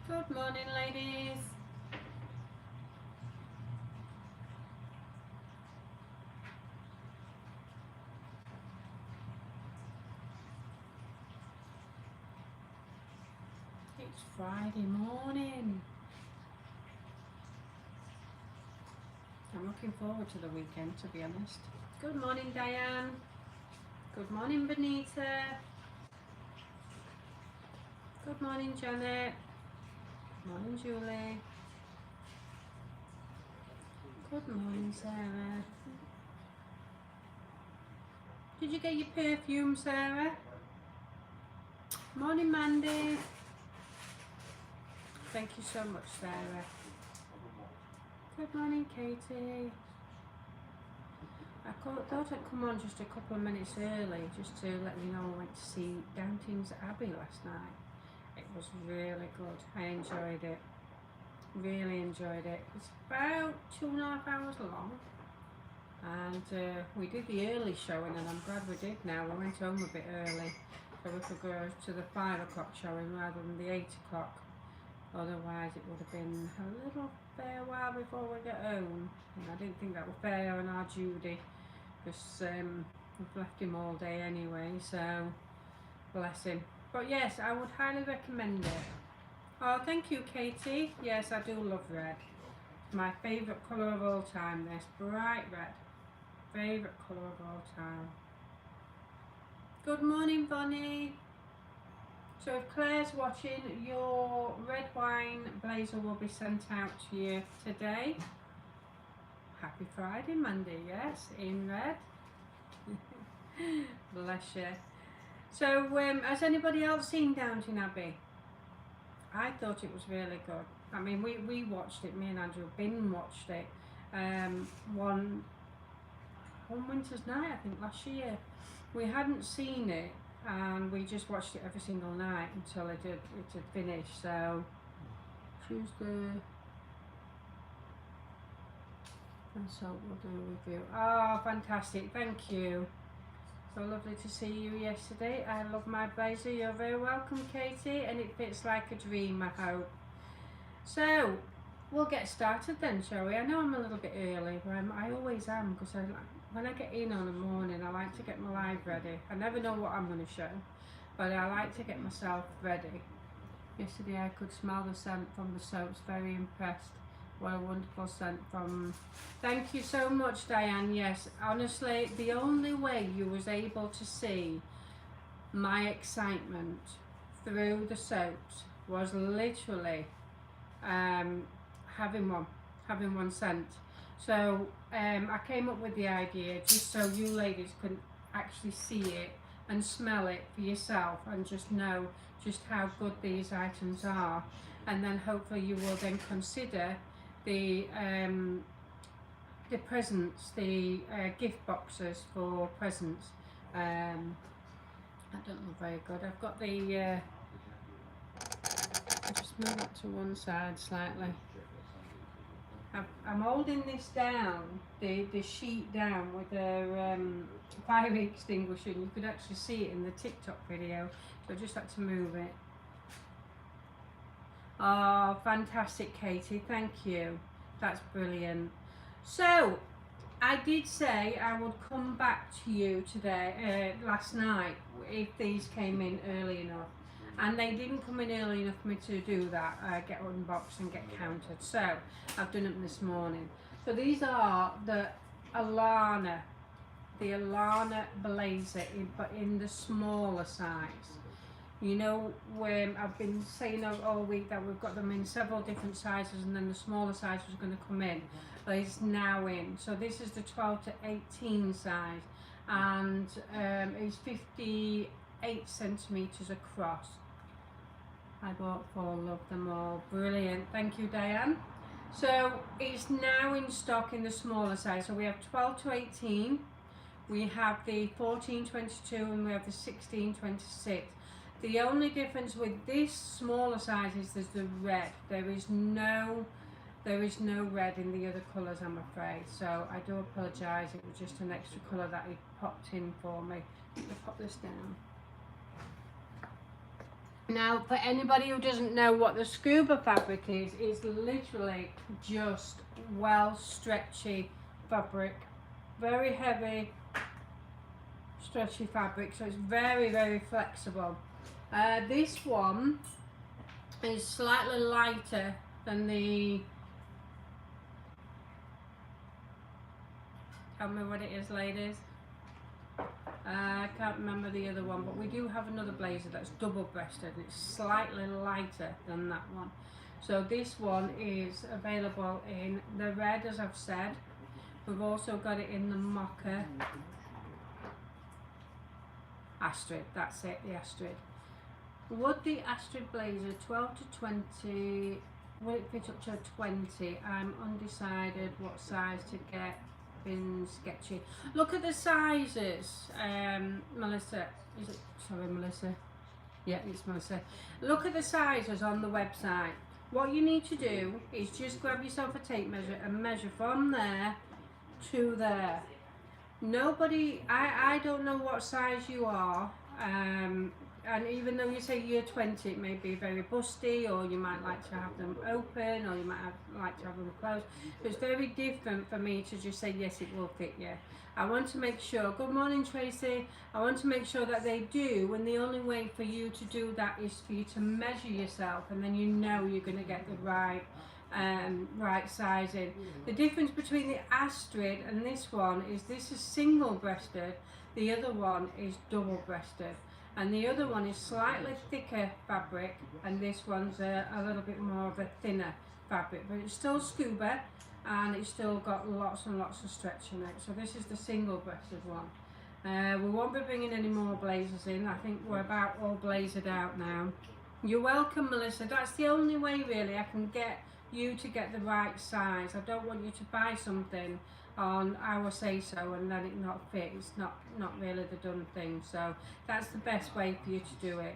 Good morning, ladies. It's Friday morning. I'm looking forward to the weekend, to be honest. Good morning, Diane. Good morning, Benita. Good morning, Janet. Good morning, Julie. Good morning, Sarah. Did you get your perfume, Sarah? Morning, Mandy. Thank you so much, Sarah. Good morning, Katie. I thought I'd come on just a couple of minutes early just to let you know I went to see Downton's Abbey last night. It was really good. I enjoyed it. Really enjoyed it. It's about 2.5 hours long. And we did the early showing, and I'm glad we did now. We went home a bit early so we could go to the 5 o'clock showing rather than the 8 o'clock. Otherwise it would have been a little fair while before we get home. And I didn't think that was fair on our Judy, because we've left him all day anyway, so bless him. But yes, I would highly recommend it. Oh, thank you, Katie. Yes, I do love red. My favourite colour of all time, this bright red. Favourite colour of all time. Good morning, Bonnie. So if Claire's watching, your red wine blazer will be sent out to you today. Happy Friday, Monday, yes, in red. Bless you. So has anybody else seen Downton Abbey? I thought it was really good. I mean, we watched it, me and Andrew Bin watched it one winter's night, I think, last year. We hadn't seen it, and we just watched it every single night until it had finished. So Tuesday, and so we'll do a review. Oh, fantastic, thank you. So lovely to see you yesterday. I love my blazer. You're very welcome, Katie, and it fits like a dream, I hope. So we'll get started then, shall we? I know I'm a little bit early, but I always am, because when I get in on a morning, I like to get my live ready. I never know what I'm going to show, but I like to get myself ready. Yesterday I could smell the scent from the soaps. Very impressed. What a wonderful scent from... Thank you so much, Diane. Yes, honestly, the only way you was able to see my excitement through the soaps was literally having one scent. So I came up with the idea just so you ladies could actually see it and smell it for yourself and just know just how good these items are, and then hopefully you will then consider the presents, the gift boxes for presents. I don't look very good. I've got the I'll just move that to one side slightly. I'm holding this down, the sheet down with a fire extinguisher, and you could actually see it in the TikTok video, so I just had to move it. Oh, fantastic, Katie, thank you. That's brilliant. So, I did say I would come back to you today, last night, if these came in early enough. And they didn't come in early enough for me to do that, get unboxed and get counted. So, I've done them this morning. So these are the Alanna blazer, but in the smaller size. You know, when I've been saying all week that we've got them in several different sizes, and then the smaller size was going to come in, but it's now in. So this is the 12 to 18 size, and it's 58 centimeters across. I bought 4, love them all. Brilliant, thank you, Diane. So it's now in stock in the smaller size. So we have 12 to 18, we have the 14-22, and we have the 16-26. The only difference with this smaller size is there's the red. There is no red in the other colours, I'm afraid. So I do apologise. It was just an extra colour that he popped in for me. Let me pop this down. Now, for anybody who doesn't know what the scuba fabric is, it's literally just well stretchy fabric, very heavy stretchy fabric, so it's very, very flexible. This one is slightly lighter than the, tell me what it is, ladies. I can't remember the other one, but we do have another blazer that's double breasted. It's slightly lighter than that one. So this one is available in the red, as I've said. We've also got it in the mocha. Astrid, that's it, the Astrid. Would the Astrid blazer 12 to 20, will it fit up to 20? I'm undecided what size to get. Been sketchy. Look at the sizes, Melissa. Is it? Sorry, Melissa. Yeah, it's Melissa. Look at the sizes on the website. What you need to do is just grab yourself a tape measure and measure from there to there. Nobody, I don't know what size you are, and even though you say you're 20, it may be very busty, or you might like to have them open, or you might like to have them closed. So it's very different for me to just say yes, it will fit you. I want to make sure, good morning Tracy, I want to make sure that they do, and the only way for you to do that is for you to measure yourself, and then you know you're going to get the right sizing. The difference between the Astrid and this one is this is single breasted, the other one is double breasted, and the other one is slightly thicker fabric, and this one's a little bit more of a thinner fabric, but it's still scuba and it's still got lots and lots of stretch in it. So this is the single breasted one. We won't be bringing any more blazers in. I think we're about all blazered out now. You're welcome, Melissa. That's the only way really I can get you to get the right size. I don't want you to buy something on our say so and then it not fit. It's not really the done thing. So that's the best way for you to do it.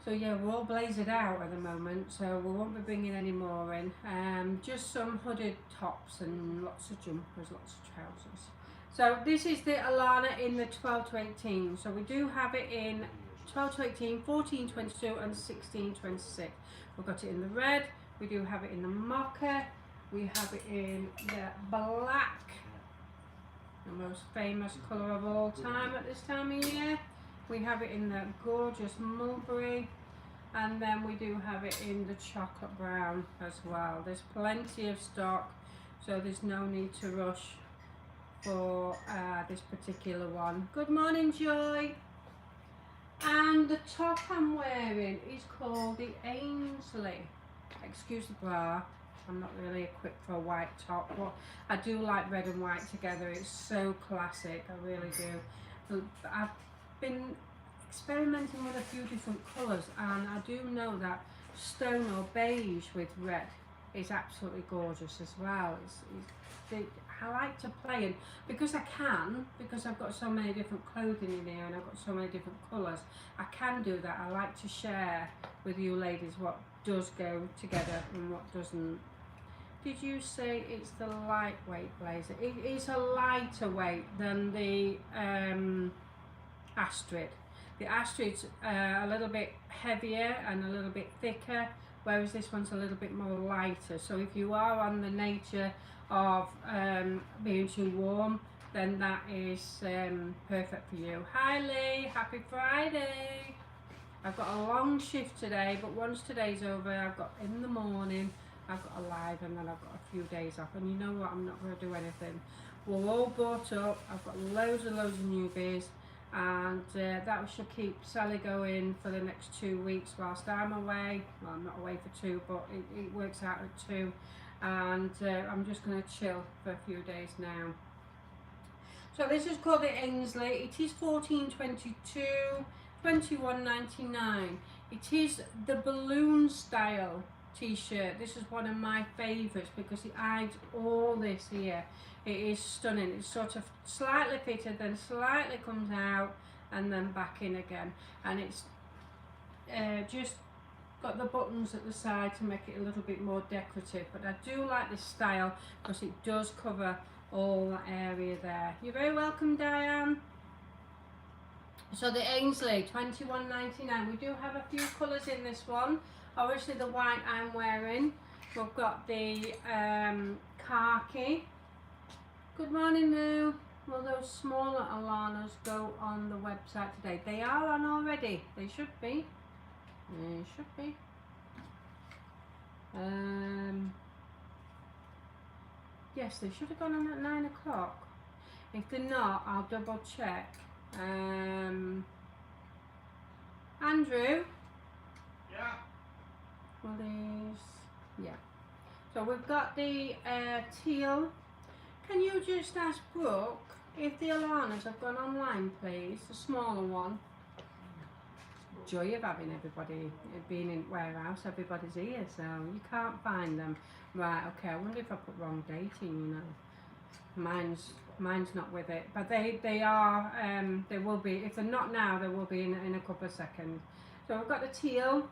So yeah, we're all blazered out at the moment, so we won't be bringing any more in. Just some hooded tops and lots of jumpers, lots of trousers. So this is the Alanna in the 12 to 18. So we do have it in 12 to 18, 14, 22 and 16, 26. We've got it in the red, we do have it in the mocha, we have it in the black, the most famous colour of all time at this time of year. We have it in the gorgeous mulberry, and then we do have it in the chocolate brown as well. There's plenty of stock, so there's no need to rush for this particular one. Good morning, Joy. And the top I'm wearing is called the Ainsley. Excuse the bra, I'm not really equipped for a white top, but I do like red and white together. It's so classic, I really do. I've been experimenting with a few different colours, and I do know that stone or beige with red is absolutely gorgeous as well. I like to play, and because I've got so many different clothing in here and I've got so many different colours, I can do that. I like to share with you ladies what does go together and what doesn't. Did you say it's the lightweight blazer? It is a lighter weight than the Astrid. The Astrid's a little bit heavier and a little bit thicker, whereas this one's a little bit more lighter. So if you are on the nature of being too warm, then that is perfect for you. Hi Lee, happy Friday. I've got a long shift today, but once today's over, I've got in the morning, I've got a live, and then I've got a few days off. And you know what, I'm not going to do anything. We're all bought up, I've got loads and newbies, and that should keep Sally going for the next 2 weeks whilst I'm away. Well, I'm not away for 2, but it works out at 2, and I'm just going to chill for a few days now. So this is called the Ainsley. It is $14.22, $21.99. It is the balloon style t-shirt. This is one of my favourites because it hides all this here. It is stunning. It's sort of slightly fitted, then slightly comes out and then back in again, and it's just got the buttons at the side to make it a little bit more decorative. But I do like this style because it does cover all that area there. You're very welcome, Diane. So the Ainsley, $21.99. We do have a few colours in this one. Obviously the white I'm wearing. We've got the khaki. Good morning, Lou. Will those smaller Alannas go on the website today? They are on already. They should be. They should be. Yes, they should have gone on at 9 o'clock. If they're not, I'll double check. Andrew? Yeah. Well, these, yeah. So we've got the teal. Can you just ask Brooke if the Alannas have gone online, please? The smaller one. Joy of having everybody being in warehouse, everybody's here, so you can't find them. Right, okay, I wonder if I put wrong dating, you know. Mine's not with it, but they are, they will be, if they're not now, they will be in a couple of seconds. So we've got the teal.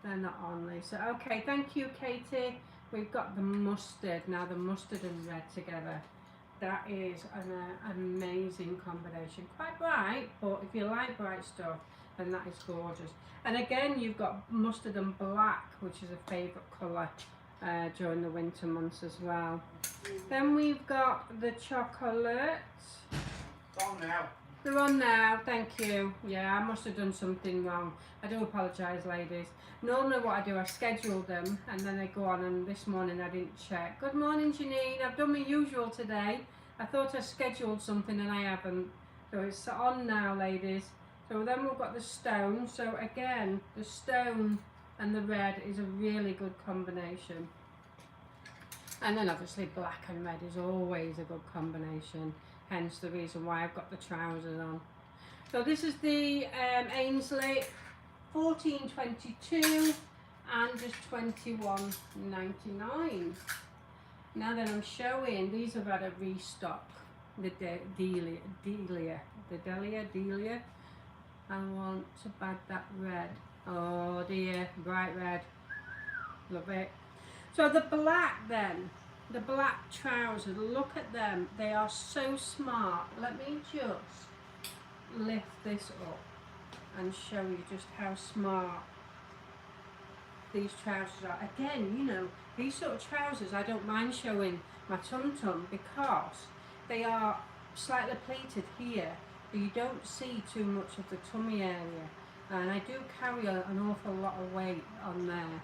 They're not on, Lisa. Okay, thank you, Katie. We've got the mustard. Now the mustard and red together. That is an amazing combination. Quite bright, but if you like bright stuff, then that is gorgeous. And again, you've got mustard and black, which is a favourite colour during the winter months as well. Then we've got the chocolate. It's on now. They're on now, thank you. Yeah, I must have done something wrong. I do apologise, ladies. Normally what I do, I schedule them and then they go on, and this morning I didn't check. Good morning, Janine. I've done my usual today. I thought I scheduled something and I haven't. So it's on now, ladies. So then we've got the stone. So again, the stone and the red is a really good combination. And then obviously black and red is always a good combination. Hence the reason why I've got the trousers on. So this is the Ainsley, $14.22 and just $21.99. Now then I'm showing, these have had a restock. The Delia. I want to bag that red. Oh dear, bright red. Love it. So the black then. The black trousers, look at them, they are so smart. Let me just lift this up and show you just how smart these trousers are. Again, you know, these sort of trousers, I don't mind showing my tum-tum because they are slightly pleated here, but you don't see too much of the tummy area. And I do carry an awful lot of weight on there.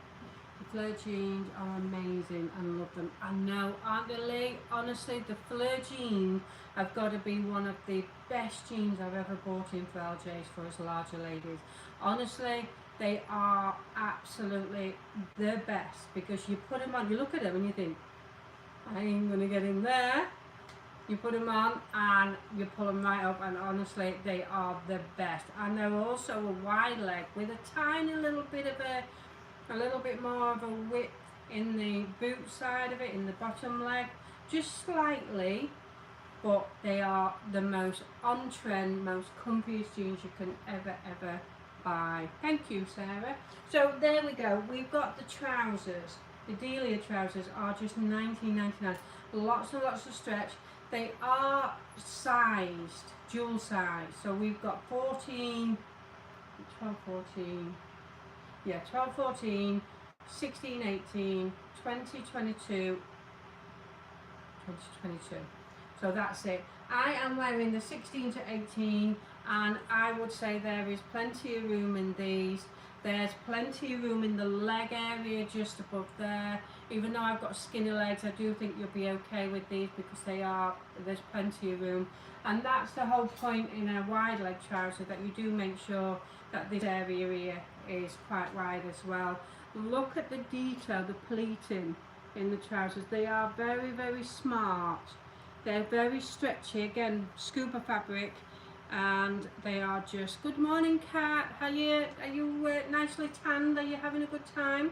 The flare jeans are amazing and love them. I know, aren't they, Lee? Honestly, the flare jeans have got to be one of the best jeans I've ever bought in for LJs for us larger ladies. Honestly, they are absolutely the best because you put them on, you look at them and you think, I ain't going to get in there. You put them on and you pull them right up, and honestly, they are the best. And they're also a wide leg with a tiny little bit of a little bit more of a width in the boot side of it, in the bottom leg, just slightly, but they are the most on-trend, most comfiest jeans you can ever buy. Thank you, Sarah. So there we go, we've got the trousers. The Delia trousers are just $19.99. Lots and lots of stretch. They are sized, dual size, so we've got 14, 12, 14, yeah, 12, 14, 16, 18, 20, 22, 22. So that's it. I am wearing the 16 to 18, and I would say there is plenty of room in these. There's plenty of room in the leg area just above there. Even though I've got skinny legs, I do think you'll be okay with these because there's plenty of room. And that's the whole point in a wide leg trouser, that you do make sure that this area here is quite wide as well. Look at the detail, the pleating in the trousers. They are very smart. They're very stretchy, again, scuba fabric, and they are just, good morning, Kat. Are you nicely tanned? Are you having a good time?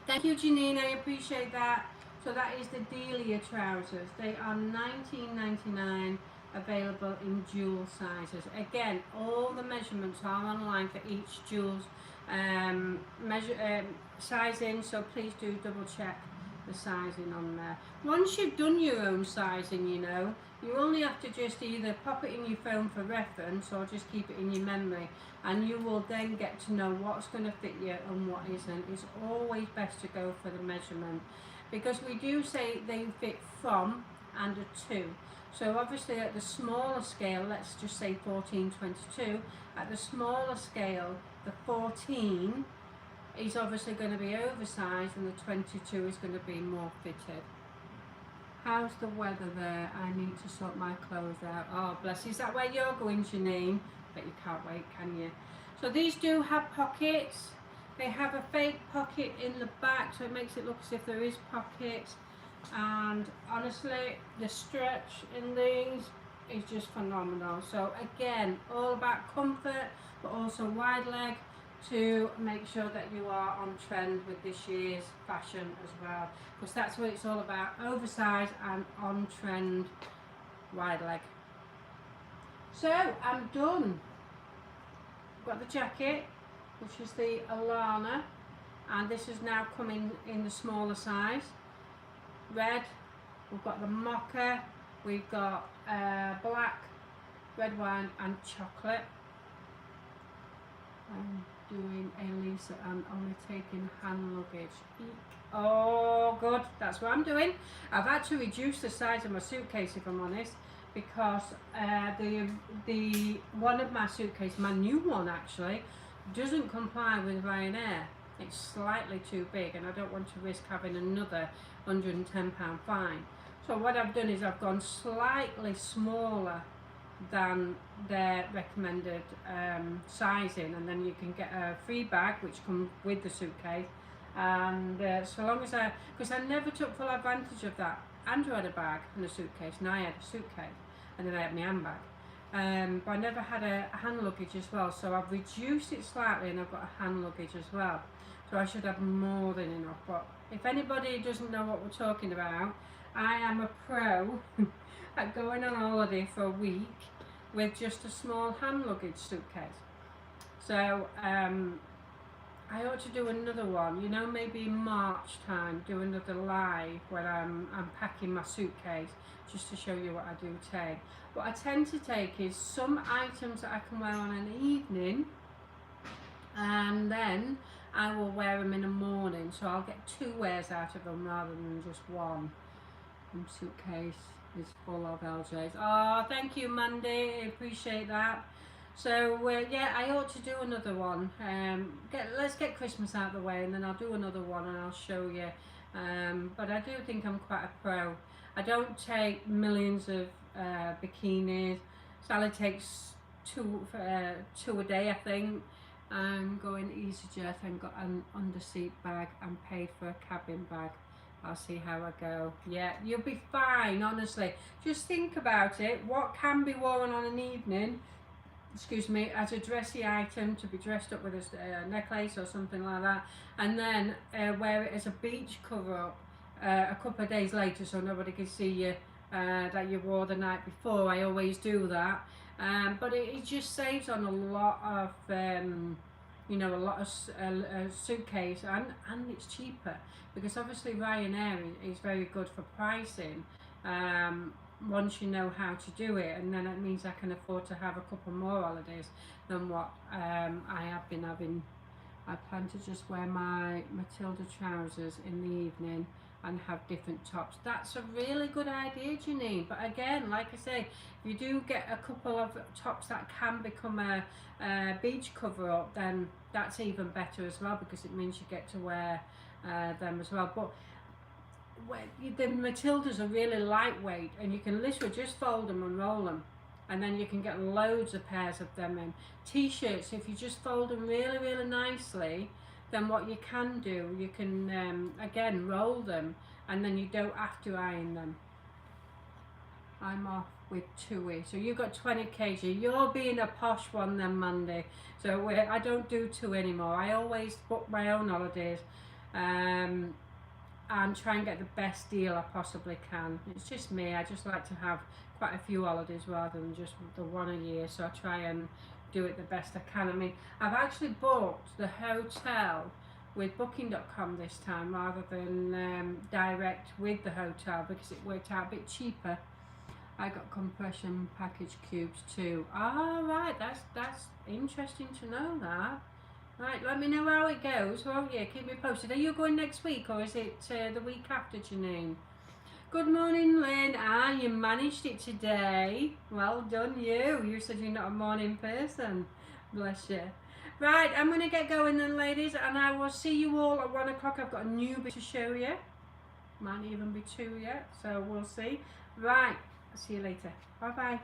Thank you, Janine, I appreciate that. So that is the Delia trousers. They are $19.99, available in dual sizes. Again, all the measurements are online for each dual sizing, so please do double check the sizing on there. Once you've done your own sizing, you know, you only have to just either pop it in your phone for reference or just keep it in your memory, and you will then get to know what's going to fit you and what isn't. It's always best to go for the measurement, because we do say they fit from and a to. So obviously at the smaller scale, let's just say 1422, at the smaller scale, the 14 is obviously going to be oversized and the 22 is going to be more fitted. How's the weather there? I need to sort my clothes out. Oh bless you. Is that where you're going, Janine? But you can't wait, can you? So these do have pockets. They have a fake pocket in the back, so it makes it look as if there is pockets. And honestly, the stretch in these is just phenomenal. So again, all about comfort, but also wide leg, to make sure that you are on trend with this year's fashion as well, because that's what it's all about: oversized and on trend wide leg. So I'm done. Got the jacket, which is the Alanna, and this is now coming in the smaller size. Red, we've got the mocha, we've got black, red wine and chocolate. I'm doing a Leesa and only taking hand luggage. Oh good, that's what I'm doing. I've had to reduce the size of my suitcase, if I'm honest, because the one of my suitcases, my new one actually, doesn't comply with Ryanair. It's slightly too big and I don't want to risk having another £110 fine. So what I've done is I've gone slightly smaller than their recommended sizing, and then you can get a free bag which comes with the suitcase. And so long as because I never took full advantage of that. Andrew had a bag and a suitcase, and I had a suitcase, and then I had my handbag. But I never had a hand luggage as well, so I've reduced it slightly and I've got a hand luggage as well. So I should have more than enough. But if anybody doesn't know what we're talking about, I am a pro at going on holiday for a week with just a small hand luggage suitcase. So I ought to do another one, you know, maybe in March time, do another live when I'm packing my suitcase, just to show you what I do take. What I tend to take is some items that I can wear on an evening, and then I will wear them in the morning, so I'll get 2 wears out of them rather than just one. My suitcase is full of LJs. Oh, thank you, Mandy, I appreciate that. So yeah, I ought to do another one. Let's get Christmas out of the way, and then I'll do another one and I'll show you. But I do think I'm quite a pro. I don't take millions of bikinis. Sally takes two a day, I think. I'm going EasyJet and got an underseat bag and paid for a cabin bag. I'll see how I go. Yeah, you'll be fine, honestly. Just think about it. What can be worn on an evening, excuse me, as a dressy item to be dressed up with a necklace or something like that, and then wear it as a beach cover-up a couple of days later so nobody can see you that you wore the night before. I always do that. But it just saves on a lot of you know, a lot of suitcase, and it's cheaper, because obviously Ryanair is very good for pricing once you know how to do it, and then it means I can afford to have a couple more holidays than what I have been having. I plan to just wear my Matilda trousers in the evening and have different tops. That's a really good idea, Janine. But again, like I say, if you do get a couple of tops that can become a beach cover up, then that's even better as well, because it means you get to wear them as well. But the Matildas are really lightweight, and you can literally just fold them and roll them, and then you can get loads of pairs of them in. T-shirts, if you just fold them really, really nicely, then what you can do, you can again roll them, and then you don't have to iron them. I'm off with TUI, so you've got 20 kg. You're being a posh one then, Monday. So I don't do TUI anymore. I always book my own holidays and try and get the best deal I possibly can. It's just me. I just like to have quite a few holidays rather than just the one a year, so I try and do it the best I can. I mean, I've actually booked the hotel with booking.com this time rather than direct with the hotel, because it worked out a bit cheaper. I got compression package cubes too. Ah, right, that's interesting to know that. Right, let me know how it goes, won't you? Keep me posted. Are you going next week or is it the week after, Janine? Good morning, Lynn. Ah, you managed it today. Well done, you. You said you're not a morning person. Bless you. Right, I'm going to get going then, ladies, and I will see you all at 1 o'clock. I've got a new bit to show you. Might even be 2 yet, so we'll see. Right, I'll see you later. Bye-bye.